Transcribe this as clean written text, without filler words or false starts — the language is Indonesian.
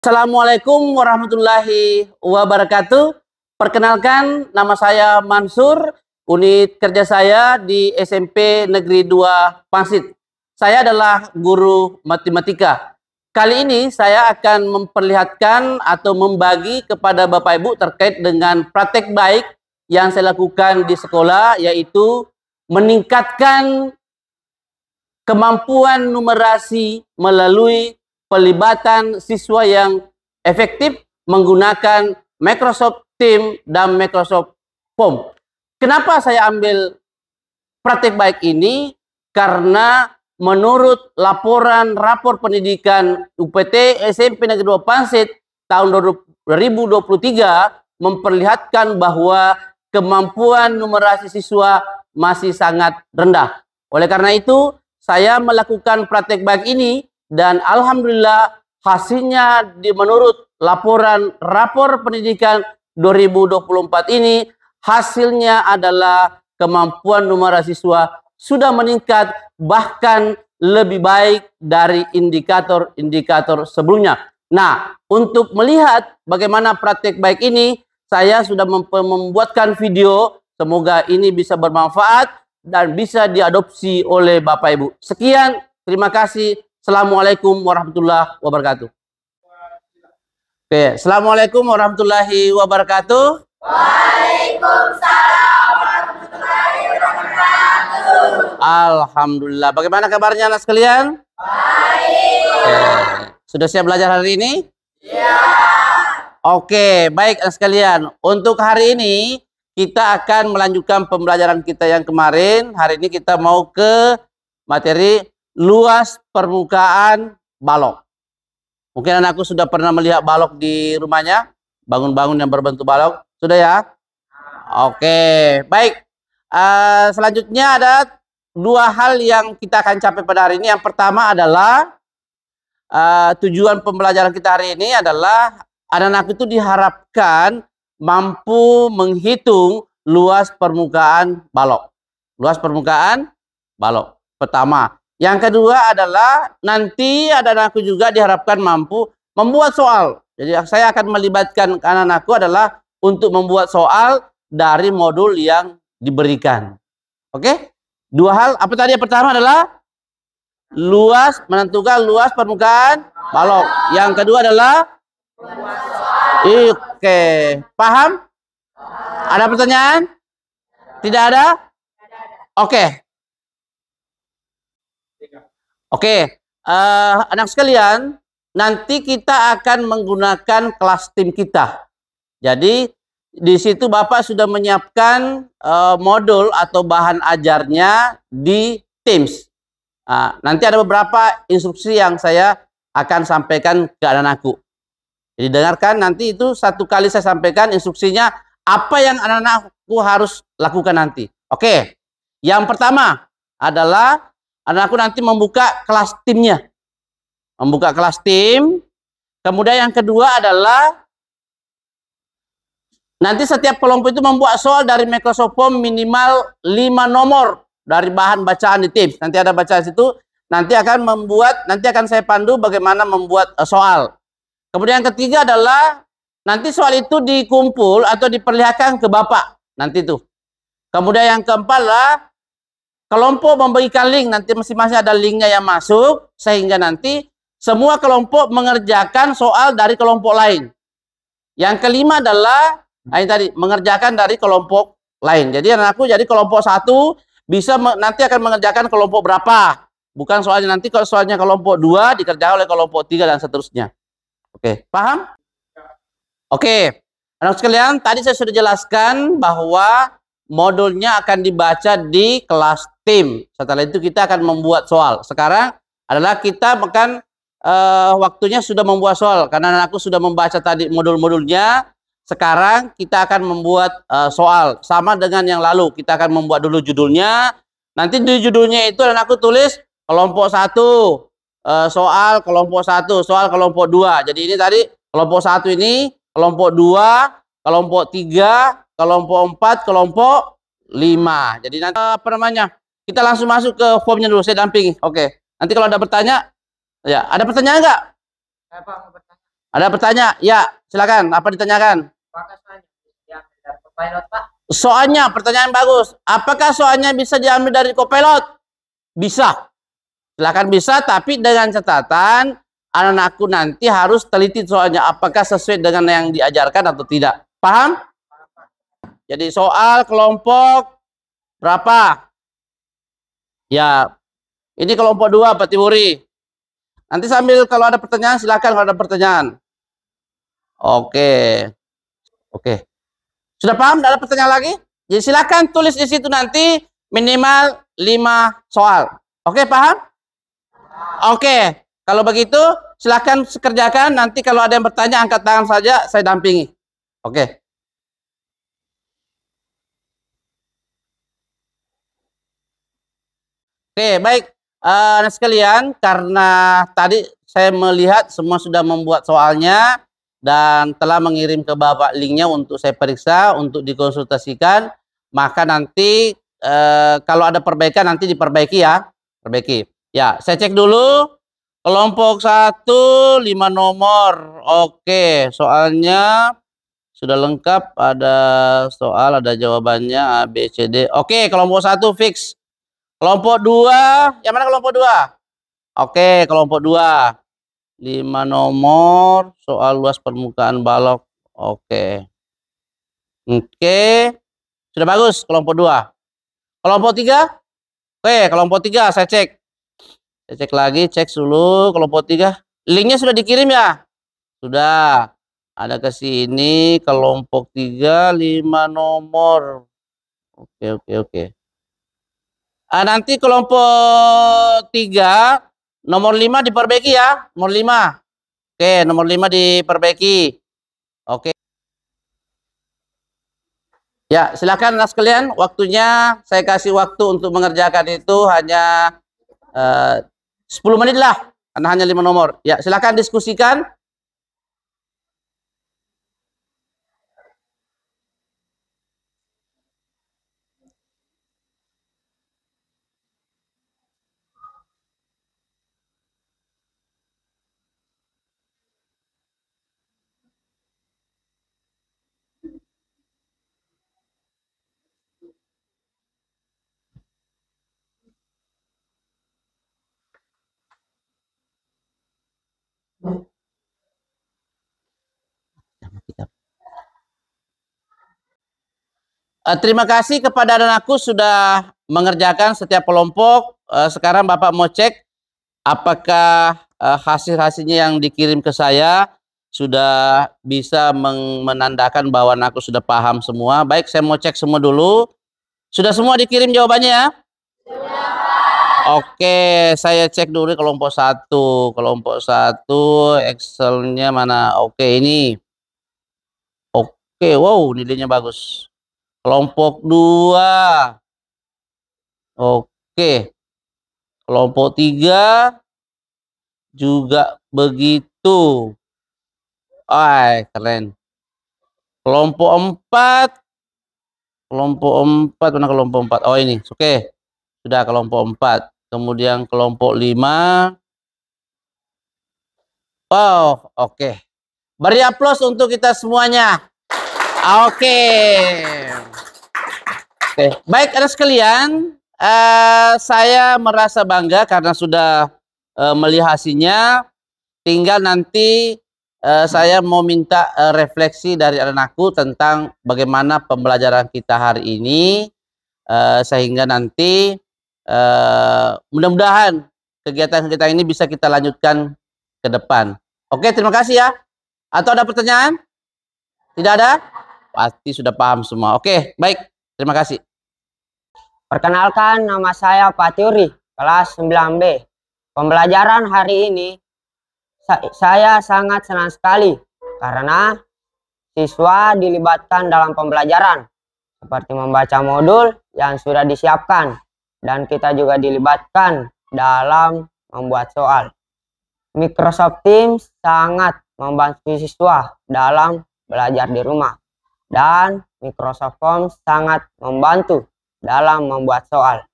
Assalamualaikum warahmatullahi wabarakatuh. Perkenalkan, nama saya Mansur, unit kerja saya di SMP Negeri 2 Pangsit. Saya adalah guru matematika. Kali ini saya akan memperlihatkan atau membagi kepada Bapak Ibu terkait dengan praktek baik yang saya lakukan di sekolah, yaitu meningkatkan kemampuan numerasi melalui pelibatan siswa yang efektif menggunakan Microsoft Teams dan Microsoft Form. Kenapa saya ambil praktek baik ini? Karena menurut laporan rapor pendidikan UPT SMP Negeri 2 Pangsit tahun 2023 memperlihatkan bahwa kemampuan numerasi siswa masih sangat rendah. Oleh karena itu, saya melakukan praktek baik ini dan alhamdulillah hasilnya menurut laporan rapor pendidikan 2024 ini hasilnya adalah kemampuan numerasi siswa sudah meningkat bahkan lebih baik dari indikator-indikator sebelumnya. Nah, untuk melihat bagaimana praktek baik ini, saya sudah membuatkan video. Semoga ini bisa bermanfaat dan bisa diadopsi oleh Bapak Ibu. Sekian, terima kasih. Assalamualaikum warahmatullahi wabarakatuh. Oke, assalamualaikum warahmatullahi wabarakatuh. Waalaikumsalam warahmatullahi wabarakatuh. Alhamdulillah. Bagaimana kabarnya anak sekalian? Baik. Sudah siap belajar hari ini? Ya. Oke, baik anak sekalian. Untuk hari ini kita akan melanjutkan pembelajaran kita yang kemarin. Hari ini kita mau ke materi luas permukaan balok. Mungkin anakku sudah pernah melihat balok di rumahnya, bangun-bangun yang berbentuk balok. Sudah ya? Oke, baik. Selanjutnya ada dua hal yang kita akan capai pada hari ini. Yang pertama adalah tujuan pembelajaran kita hari ini adalah anak-anak itu diharapkan mampu menghitung luas permukaan balok. Luas permukaan balok. Pertama. Yang kedua adalah nanti anak-anakku juga diharapkan mampu membuat soal. Jadi saya akan melibatkan anak-anakku adalah untuk membuat soal dari modul yang diberikan. Oke? Dua hal. Apa tadi? Yang pertama adalah menentukan luas permukaan balok. Yang kedua adalah oke. Paham? Ada pertanyaan? Tidak ada? Oke. Oke, anak sekalian, nanti kita akan menggunakan kelas tim kita. Jadi di situ Bapak sudah menyiapkan modul atau bahan ajarnya di Teams. Nanti ada beberapa instruksi yang saya akan sampaikan ke anak-anakku. Jadi dengarkan, nanti itu satu kali saya sampaikan instruksinya apa yang anak-anakku harus lakukan nanti. Oke, yang pertama adalah anakku nanti membuka kelas timnya. Membuka kelas tim. Kemudian yang kedua adalah nanti setiap kelompok itu membuat soal dari Microsoft Form minimal 5 nomor dari bahan bacaan di Teams. Nanti ada bacaan situ. Nanti akan saya pandu bagaimana membuat soal. Kemudian yang ketiga adalah nanti soal itu dikumpul atau diperlihatkan ke Bapak. Nanti tuh. Kemudian yang keempat adalah kelompok membagikan link, nanti masing-masing ada linknya yang masuk, sehingga nanti semua kelompok mengerjakan soal dari kelompok lain. Yang kelima adalah, ini tadi, mengerjakan dari kelompok lain. Jadi anakku jadi kelompok satu, bisa nanti akan mengerjakan kelompok berapa. Bukan soalnya nanti kalau soalnya kelompok 2, dikerjakan oleh kelompok 3 dan seterusnya. Oke, paham? Oke, anak sekalian, tadi saya sudah jelaskan bahwa modulnya akan dibaca di kelas tim. Setelah itu kita akan membuat soal. Sekarang adalah kita akan waktunya sudah membuat soal. Karena anakku sudah membaca tadi modul-modulnya. Sekarang kita akan membuat soal. Sama dengan yang lalu. Kita akan membuat dulu judulnya. Nanti di judulnya itu anakku tulis kelompok 1. Soal kelompok 1. Soal kelompok 2. Jadi ini tadi kelompok 1 ini. Kelompok 2. Kelompok 3. Kelompok 4, kelompok 5. Jadi nanti apa namanya? Kita langsung masuk ke formnya dulu, saya dampingi. Oke. Nanti kalau ada bertanya, ya, ada pertanyaan enggak? Saya mau bertanya. Ada pertanyaan? Ya, silakan. Apa ditanyakan? Soalnya, pertanyaan bagus. Apakah soalnya bisa diambil dari Copilot? Bisa. Silakan bisa, tapi dengan catatan anak-anakku nanti harus teliti soalnya apakah sesuai dengan yang diajarkan atau tidak. Paham? Jadi soal kelompok berapa? Ya, ini kelompok 2 Pak Tiburi. Nanti sambil kalau ada pertanyaan silakan kalau ada pertanyaan. Oke. Oke. Sudah paham? Tidak ada pertanyaan lagi? Jadi silakan tulis di situ nanti minimal 5 soal. Oke, paham? Oke. Kalau begitu silakan kerjakan. Nanti kalau ada yang bertanya angkat tangan saja, saya dampingi. Oke. Oke, baik. Anak sekalian, karena tadi saya melihat semua sudah membuat soalnya dan telah mengirim ke Bapak linknya untuk saya periksa, untuk dikonsultasikan, maka nanti kalau ada perbaikan nanti diperbaiki ya. Perbaiki. Ya, saya cek dulu. Kelompok 1, 5 nomor. Oke, soalnya sudah lengkap. Ada soal, ada jawabannya A, B, C, D. Oke, kelompok 1 fix. Kelompok 2, yang mana kelompok 2? Oke, kelompok 2. 5 nomor, soal luas permukaan balok. Oke. Oke. Sudah bagus kelompok 2. Kelompok 3? Oke, kelompok 3 saya cek. Saya cek lagi, cek dulu kelompok 3. Linknya sudah dikirim ya? Sudah. Ada ke sini kelompok 3, 5 nomor. Oke. Nanti kelompok 3 nomor 5 diperbaiki ya. Nomor 5. Oke, nomor 5 diperbaiki. Oke. Ya, silakan anak sekalian, waktunya saya kasih waktu untuk mengerjakan itu hanya 10 menit lah, karena hanya 5 nomor. Ya, silakan diskusikan. Terima kasih kepada anakku sudah mengerjakan setiap kelompok. Sekarang Bapak mau cek apakah hasil-hasilnya yang dikirim ke saya sudah bisa menandakan bahwa anakku sudah paham semua. Baik, saya mau cek semua dulu. Sudah semua dikirim jawabannya ya? Oke, saya cek dulu kelompok 1. Kelompok 1 Excelnya mana? Oke, ini. Oke, wow, nilainya bagus. Kelompok 2. Oke. Kelompok 3 juga begitu. Keren. Kelompok 4. Kelompok 4 mana kelompok 4? Oh, ini. Oke. Sudah kelompok 4. Kemudian kelompok 5. Wow, oke. Beri aplaus untuk kita semuanya. Oke. Baik, anak sekalian, saya merasa bangga karena sudah melihat hasilnya. Tinggal nanti saya mau minta refleksi dari anakku tentang bagaimana pembelajaran kita hari ini, sehingga nanti mudah-mudahan kegiatan-kegiatan ini bisa kita lanjutkan ke depan. Oke, terima kasih ya. Atau ada pertanyaan? Tidak ada? Pasti sudah paham semua. Oke, baik. Terima kasih. Perkenalkan, nama saya Pak Tiuri, kelas 9B. Pembelajaran hari ini saya sangat senang sekali karena siswa dilibatkan dalam pembelajaran seperti membaca modul yang sudah disiapkan, dan kita juga dilibatkan dalam membuat soal. Microsoft Teams sangat membantu siswa dalam belajar di rumah, dan Microsoft Forms sangat membantu dalam membuat soal.